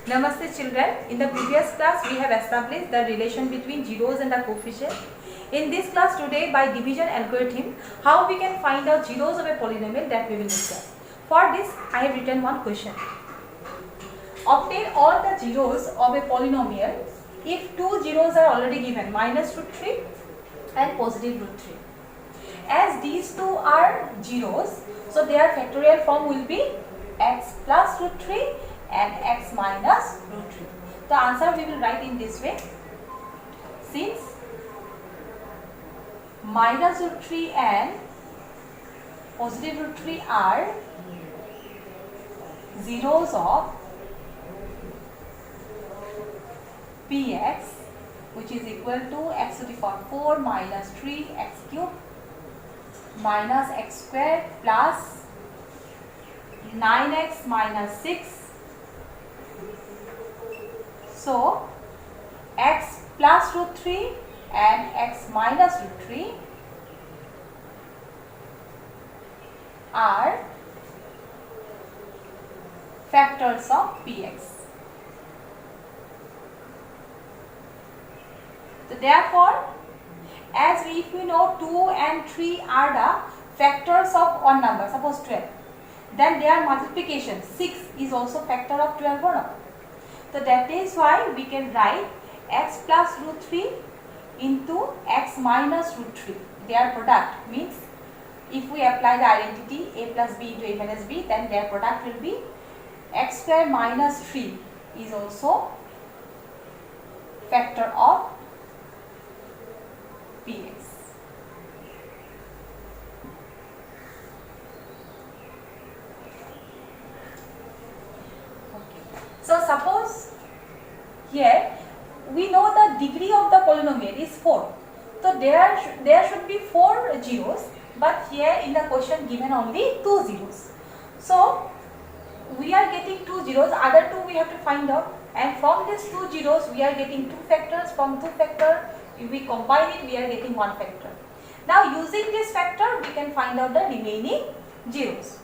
Namaste children. In the previous class we have established the relation between zeros and the coefficient. In this class today, by division algorithm, how we can find out zeros of a polynomial, that we will discuss. For this I have written one question. Obtain all the zeros of a polynomial if two zeros are already given, minus root 3 and positive root 3. As these two are zeros, so their factorial form will be x plus root 3 and x minus root 3. The answer we will write in this way. Since minus root 3 and positive root 3 are zeros of Px, which is equal to x to the power 4 minus 3 x cube minus x squared plus 9x minus 6. So x plus root 3 and x minus root 3 are factors of Px. So therefore, as if we know 2 and 3 are the factors of one number, suppose 12, then their multiplication 6 is also factor of 12 or not. So that is why we can write x plus root 3 into x minus root 3. Their product means if we apply the identity a plus b into a minus b, then their product will be x square minus 3 is also factor of Px. So suppose here we know the degree of the polynomial is 4. So there should be 4 zeros, but here in the question given only 2 zeros. So we are getting 2 zeros, other 2 we have to find out, and from these 2 zeros we are getting 2 factors, from 2 factor if we combine it we are getting 1 factor. Now using this factor we can find out the remaining zeros.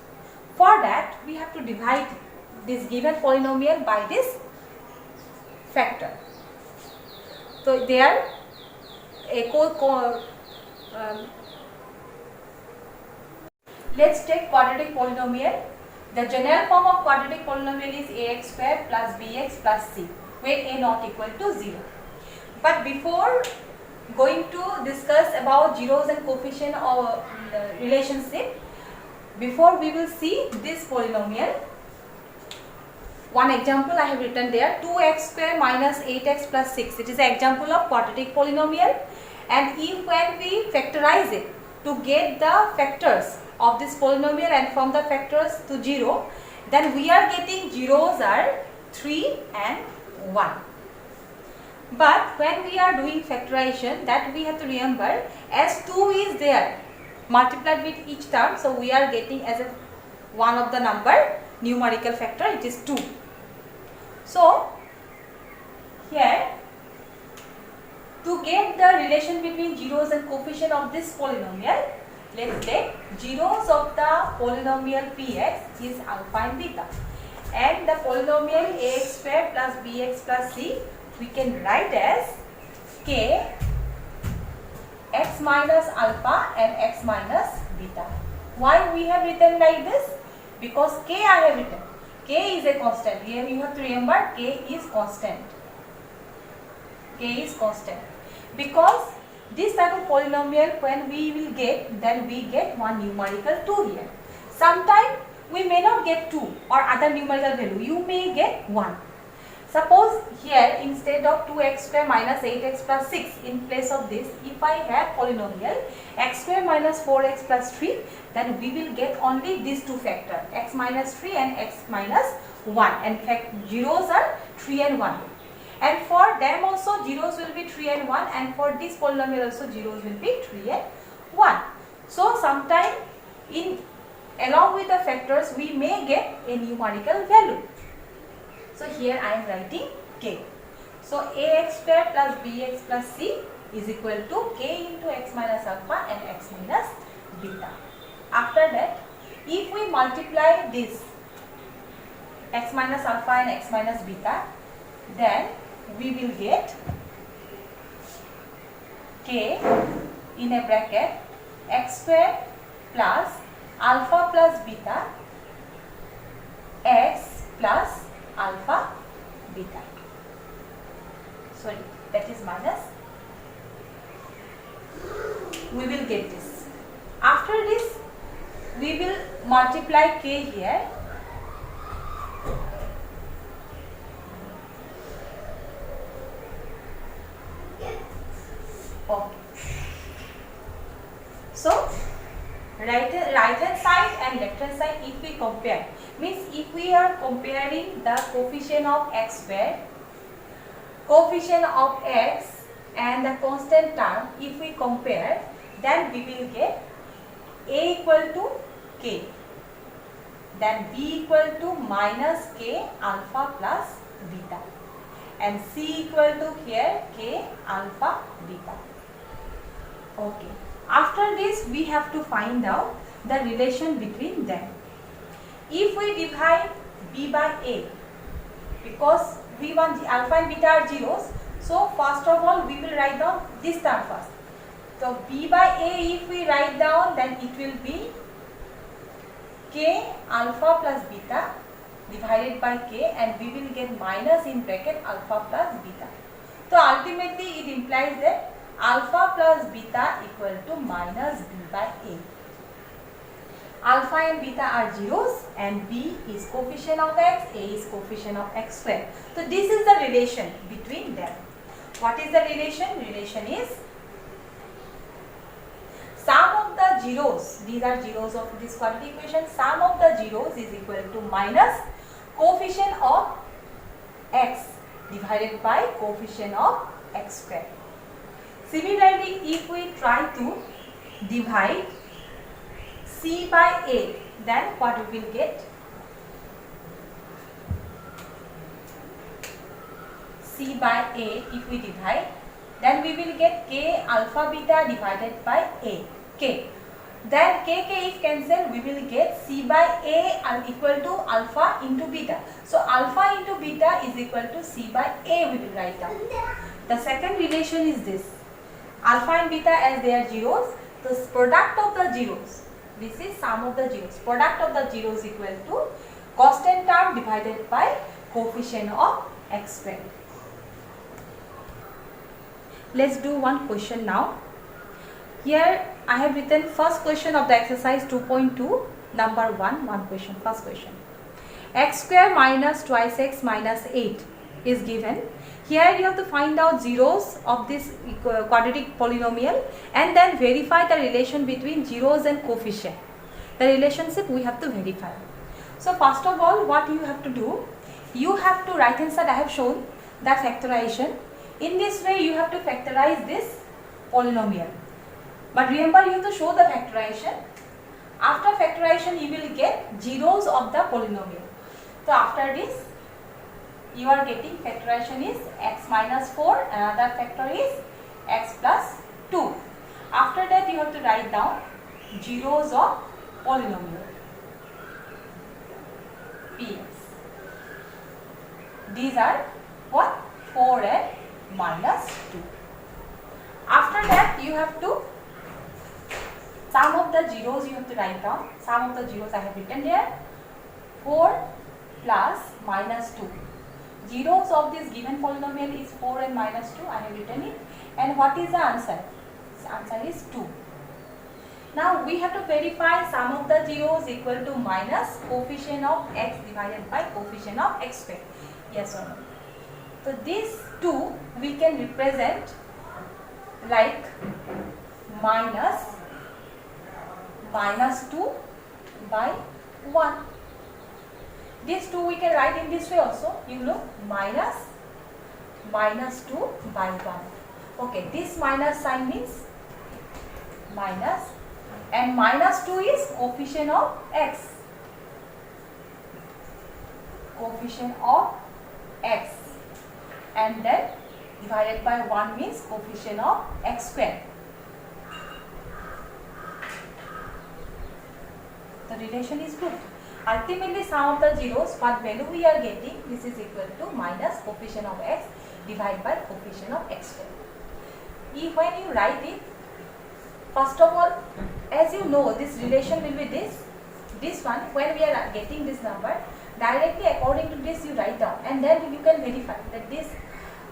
For that we have to divide this given polynomial by this factor. So there let's take quadratic polynomial. The general form of quadratic polynomial is ax square plus bx plus c, where a not equal to 0. But before going to discuss about zeros and coefficient or relationship, before we will see this polynomial, one example I have written there, 2x square minus 8x plus 6. It is an example of quadratic polynomial, and if when we factorize it to get the factors of this polynomial and from the factors to 0, then we are getting zeros are 3 and 1. But when we are doing factorization, that we have to remember, as 2 is there multiplied with each term, so we are getting as a one of the number numerical factor, it is 2. So here to get the relation between zeros and coefficient of this polynomial, let's take zeros of the polynomial Px is alpha and beta, and the polynomial ax square plus bx plus c we can write as k x minus alpha and x minus beta. Why we have written like this? Because k I have written. K is a constant. Here you have to remember k is constant. K is constant. Because this type of polynomial when we will get, then we get one numerical 2 here. Sometimes we may not get 2 or other numerical value. You may get 1. Suppose here instead of 2x square minus 8x plus 6, in place of this, if I have polynomial x square minus 4x plus 3, then we will get only these two factors, x minus 3 and x minus 1. In fact, zeros are 3 and 1. And for them also zeros will be 3 and 1, and for this polynomial also zeros will be 3 and 1. So sometime along with the factors we may get a numerical value. So here I am writing k. So ax square plus bx plus c is equal to k into x minus alpha and x minus beta. After that, if we multiply this x minus alpha and x minus beta, then we will get k in a bracket x square plus alpha plus beta x plus alpha beta. Sorry, that is minus. We will get this. After this, we will multiply k here. Okay. So, right hand side and left hand side, if we compare, means if we are comparing the coefficient of x square, coefficient of x and the constant term, if we compare, then we will get a equal to k, then b equal to minus k alpha plus beta, and c equal to here k alpha beta. Okay. After this, we have to find out the relation between them. If we divide b by a, because we want alpha and beta are zeros, so first of all we will write down this term first. So b by a, if we write down, then it will be k alpha plus beta divided by k, and we will get minus in bracket alpha plus beta. So ultimately it implies that alpha plus beta equal to minus b by a. Alpha and beta are zeros and b is coefficient of x, a is coefficient of x square. So this is the relation between them. What is the relation? Relation is sum of the zeros, these are zeros of this quadratic equation, sum of the zeros is equal to minus coefficient of x divided by coefficient of x square. Similarly, if we try to divide c by a, then what we will get? C by a, if we divide, then we will get k alpha beta divided by a, k. Then k if cancel, we will get c by a equal to alpha into beta. So alpha into beta is equal to c by a, we will write down. The second relation is this. Alpha and beta, as they are zeros, the product of the zeros, this is sum of the zeros, product of the zeros equal to constant term divided by coefficient of x square. Let's do one question now. Here I have written first question of the exercise 2.2, number 1 question, first question. X square minus twice x minus 8 is given. Here you have to find out zeros of this quadratic polynomial and then verify the relation between zeros and coefficient. The relationship we have to verify. So first of all, what you have to do, you have to right hand side I have shown the factorization. In this way you have to factorize this polynomial. But remember, you have to show the factorization. After factorization you will get zeros of the polynomial. So after this, you are getting factorization is x minus 4, another factor is x plus 2. After that you have to write down zeros of polynomial px. These are what? 4 and minus 2. After that you have to sum of the zeros, you have to write down. Sum of the zeros I have written here. 4 plus minus 2. Zeros of this given polynomial is 4 and minus 2. I have written it. And what is the answer? The answer is 2. Now we have to verify sum of the zeros equal to minus coefficient of x divided by coefficient of x square. Yes or no? So this 2 we can represent like minus 2 by 1. This 2 we can write in this way also. You look, minus 2 by 1. Okay, this minus sign means minus, and minus 2 is coefficient of x. Coefficient of x. And then divided by 1 means coefficient of x square. The relation is good. ultimately sum of the zeros, what value we are getting, this is equal to minus coefficient of x divided by coefficient of x square. When you write it, first of all, as you know, this relation will be this one. When we are getting this number, directly according to this you write down, and then you can verify that this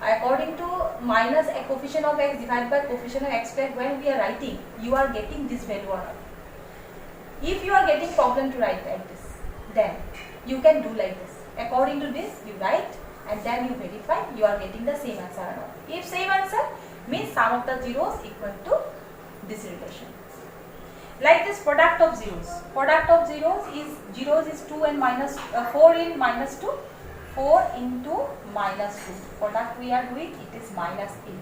according to minus a coefficient of x divided by coefficient of x square, when we are writing, you are getting this value or not. If you are getting problem to write like this, then you can do like this. According to this you write, and then you verify you are getting the same answer or not. If same answer, means sum of the zeros equal to this relation. Like this product of zeros. Product of zeros is 2 and minus 4 in minus 2. 4 into minus 2. Product we are doing, it is minus 8.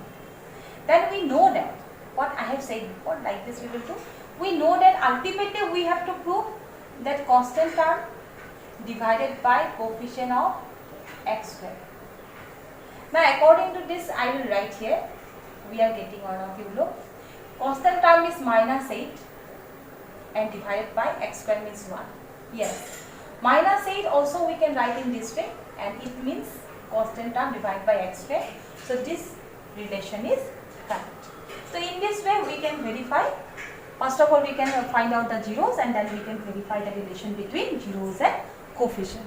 Then we know that, what I have said before, like this we will do. We know that ultimately we have to prove that constant term divided by coefficient of x square. Now according to this I will write here, we are getting one of you look. Constant term is minus 8 and divided by x square means 1. Yes, minus 8 also we can write in this way, and it means constant term divided by x square. So this relation is correct. So in this way we can verify. First of all we can find out the zeros, and then we can verify the relation between zeros and coefficient.